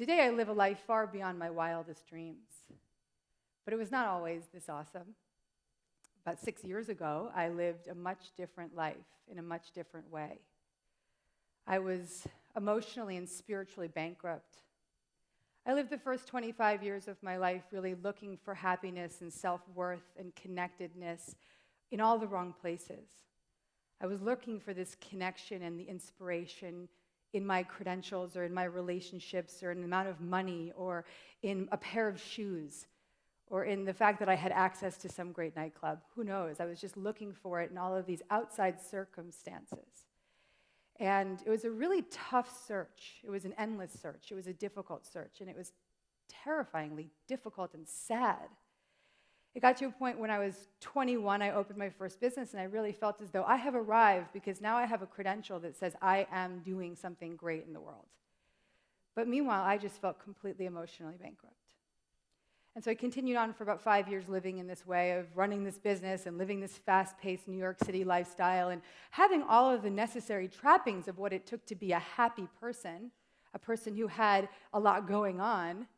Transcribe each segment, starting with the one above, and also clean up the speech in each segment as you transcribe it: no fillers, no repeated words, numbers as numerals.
Today I live a life far beyond my wildest dreams. But it was not always this awesome. About 6 years ago, I lived a much different life in a much different way. I was emotionally and spiritually bankrupt. I lived the first 25 years of my life really looking for happiness and self-worth and connectedness in all the wrong places. I was looking for this connection and the inspiration in my credentials or in my relationships or in the amount of money or in a pair of shoes or in the fact that I had access to some great nightclub. Who knows? I was just looking for it in all of these outside circumstances. And it was a really tough search. It was an endless search. It was a difficult search, and it was terrifyingly difficult and sad. It got to a point when I was 21, I opened my first business, and I really felt as though I have arrived because now I have a credential that says I am doing something great in the world. But meanwhile, I just felt completely emotionally bankrupt. And so I continued on for about 5 years living in this way of running this business and living this fast-paced New York City lifestyle and having all of the necessary trappings of what it took to be a happy person, a person who had a lot going on.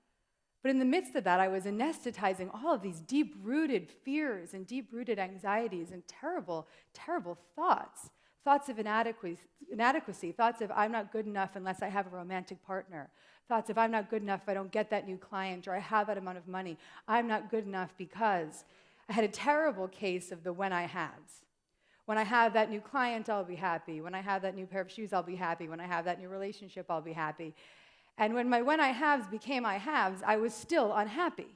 But in the midst of that, I was anesthetizing all of these deep-rooted fears and deep-rooted anxieties and terrible, terrible thoughts. Thoughts of inadequacy, thoughts of I'm not good enough unless I have a romantic partner. Thoughts of I'm not good enough if I don't get that new client or I have that amount of money. I'm not good enough because I had a terrible case of the when I haves. When I have that new client, I'll be happy. When I have that new pair of shoes, I'll be happy. When I have that new relationship, I'll be happy. And when my when I haves became I haves, I was still unhappy.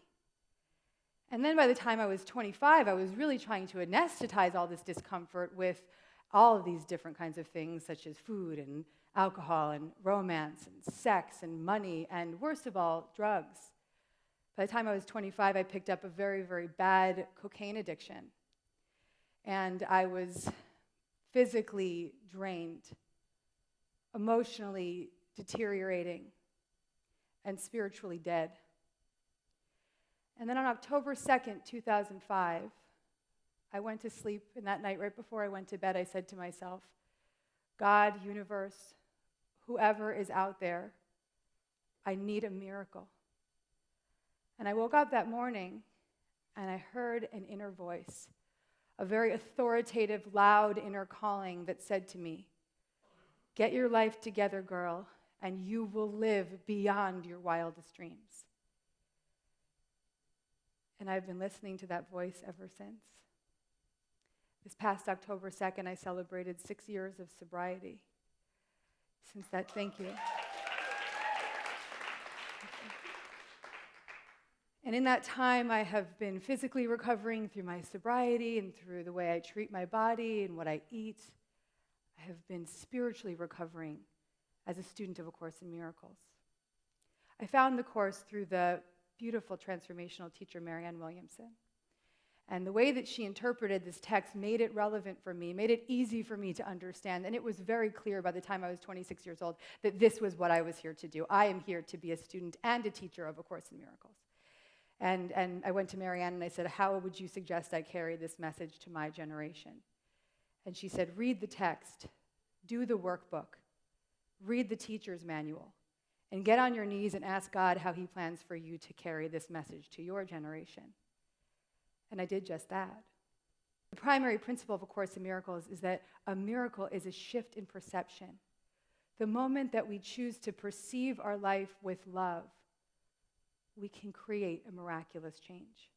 And then by the time I was 25, I was really trying to anesthetize all this discomfort with all of these different kinds of things, such as food and alcohol and romance and sex and money and, worst of all, drugs. By the time I was 25, I picked up a very, very bad cocaine addiction. And I was physically drained, emotionally deteriorating, and spiritually dead. And then on October 2nd, 2005, I went to sleep, and that night, right before I went to bed, I said to myself, God, universe, whoever is out there, I need a miracle. And I woke up that morning, and I heard an inner voice, a very authoritative, loud inner calling that said to me, get your life together, girl, and you will live beyond your wildest dreams. And I've been listening to that voice ever since. This past October 2nd, I celebrated 6 years of sobriety. Since that, thank you. And in that time, I have been physically recovering through my sobriety and through the way I treat my body and what I eat. I have been spiritually recovering as a student of A Course in Miracles. I found the Course through the beautiful transformational teacher, Marianne Williamson. And the way that she interpreted this text made it relevant for me, made it easy for me to understand. And it was very clear by the time I was 26 years old that this was what I was here to do. I am here to be a student and a teacher of A Course in Miracles. And I went to Marianne and I said, how would you suggest I carry this message to my generation? And she said, read the text, do the workbook, read the teacher's manual, and get on your knees and ask God how he plans for you to carry this message to your generation. And I did just that. The primary principle of A Course in Miracles is that a miracle is a shift in perception. The moment that we choose to perceive our life with love, we can create a miraculous change.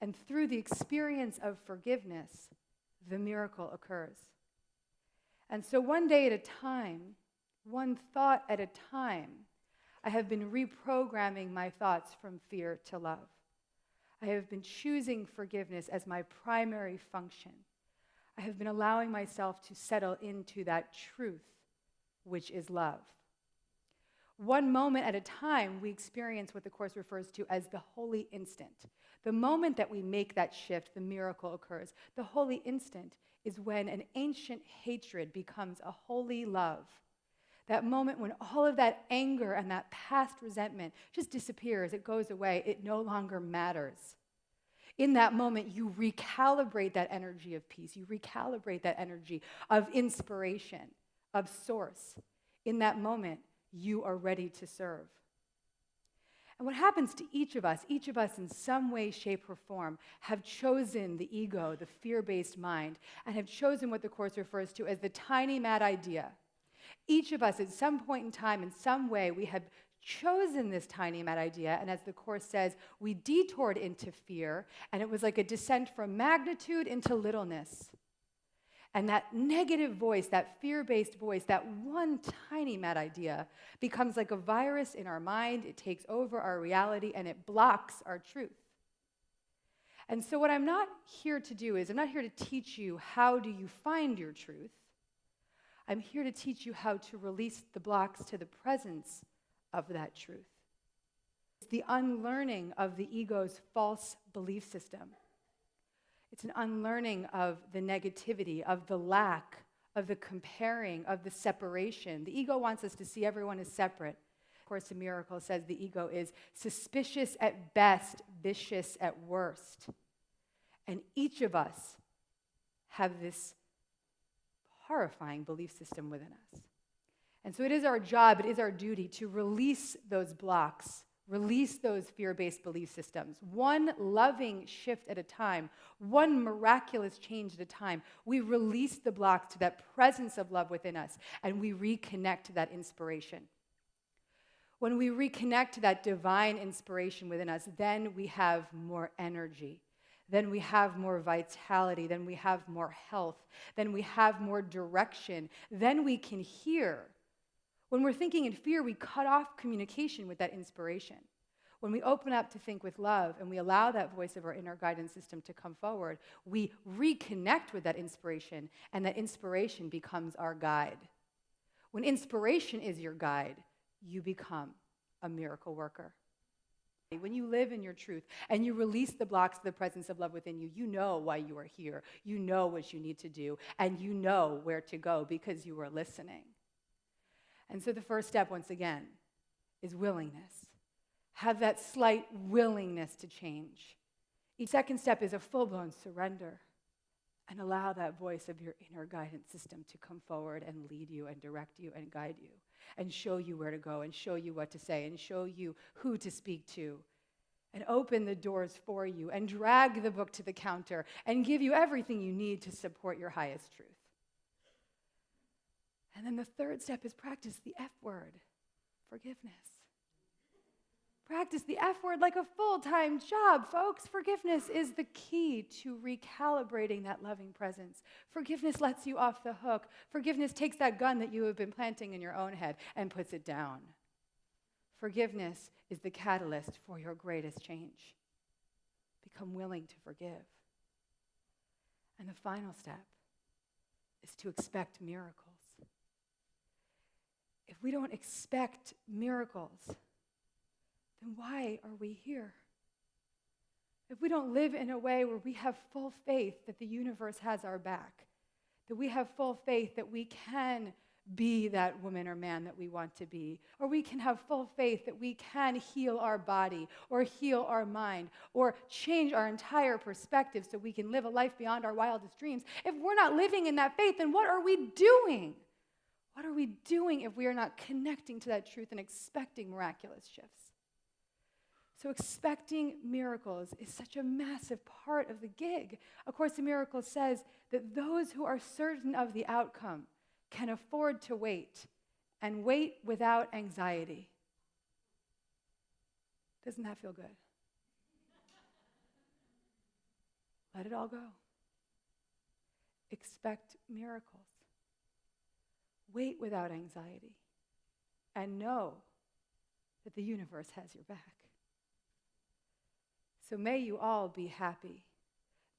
And through the experience of forgiveness, the miracle occurs. And so one day at a time, one thought at a time, I have been reprogramming my thoughts from fear to love. I have been choosing forgiveness as my primary function. I have been allowing myself to settle into that truth, which is love. One moment at a time, we experience what the Course refers to as the holy instant. The moment that we make that shift, the miracle occurs. The holy instant is when an ancient hatred becomes a holy love. That moment when all of that anger and that past resentment just disappears, it goes away, it no longer matters. In that moment, you recalibrate that energy of peace. You recalibrate that energy of inspiration, of source. In that moment, you are ready to serve. And what happens to each of us in some way, shape, or form, have chosen the ego, the fear-based mind, and have chosen what the Course refers to as the tiny mad idea. Each of us at some point in time, in some way, we have chosen this tiny mad idea, and as the Course says, we detoured into fear, and it was like a descent from magnitude into littleness. And that negative voice, that fear-based voice, that one tiny mad idea becomes like a virus in our mind. It takes over our reality, and it blocks our truth. And so what I'm not here to do is, I'm not here to teach you how do you find your truth. I'm here to teach you how to release the blocks to the presence of that truth. It's the unlearning of the ego's false belief system. It's an unlearning of the negativity, of the lack, of the comparing, of the separation. The ego wants us to see everyone as separate. Course in Miracles says the ego is suspicious at best, vicious at worst. And each of us have this horrifying belief system within us. And so it is our job, it is our duty to release those blocks, release those fear-based belief systems, one loving shift at a time, one miraculous change at a time. We release the blocks to that presence of love within us, and we reconnect to that inspiration. When we reconnect to that divine inspiration within us, then we have more energy. Then we have more vitality. Then we have more health. Then we have more direction. Then we can hear. When we're thinking in fear, we cut off communication with that inspiration. When we open up to think with love and we allow that voice of our inner guidance system to come forward, we reconnect with that inspiration, and that inspiration becomes our guide. When inspiration is your guide, you become a miracle worker. When you live in your truth and you release the blocks to the presence of love within you, you know why you are here. You know what you need to do, and you know where to go because you are listening. And so the first step, once again, is willingness. Have that slight willingness to change. Each second step is a full-blown surrender, and allow that voice of your inner guidance system to come forward and lead you and direct you and guide you and show you where to go and show you what to say and show you who to speak to and open the doors for you and drag the book to the counter and give you everything you need to support your highest truth. And then the third step is practice the F word, forgiveness. Practice the F word like a full-time job, folks. Forgiveness is the key to recalibrating that loving presence. Forgiveness lets you off the hook. Forgiveness takes that gun that you have been planting in your own head and puts it down. Forgiveness is the catalyst for your greatest change. Become willing to forgive. And the final step is to expect miracles. If we don't expect miracles, then why are we here? If we don't live in a way where we have full faith that the universe has our back, that we have full faith that we can be that woman or man that we want to be, or we can have full faith that we can heal our body or heal our mind or change our entire perspective so we can live a life beyond our wildest dreams, if we're not living in that faith, then what are we doing? What are we doing if we are not connecting to that truth and expecting miraculous shifts? So expecting miracles is such a massive part of the gig. A Course in Miracles says that those who are certain of the outcome can afford to wait, and wait without anxiety. Doesn't that feel good? Let it all go. Expect miracles. Wait without anxiety, and know that the universe has your back. So may you all be happy.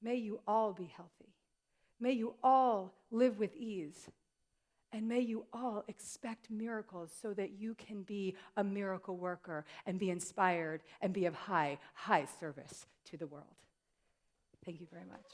May you all be healthy. May you all live with ease. And may you all expect miracles so that you can be a miracle worker and be inspired and be of high, high service to the world. Thank you very much.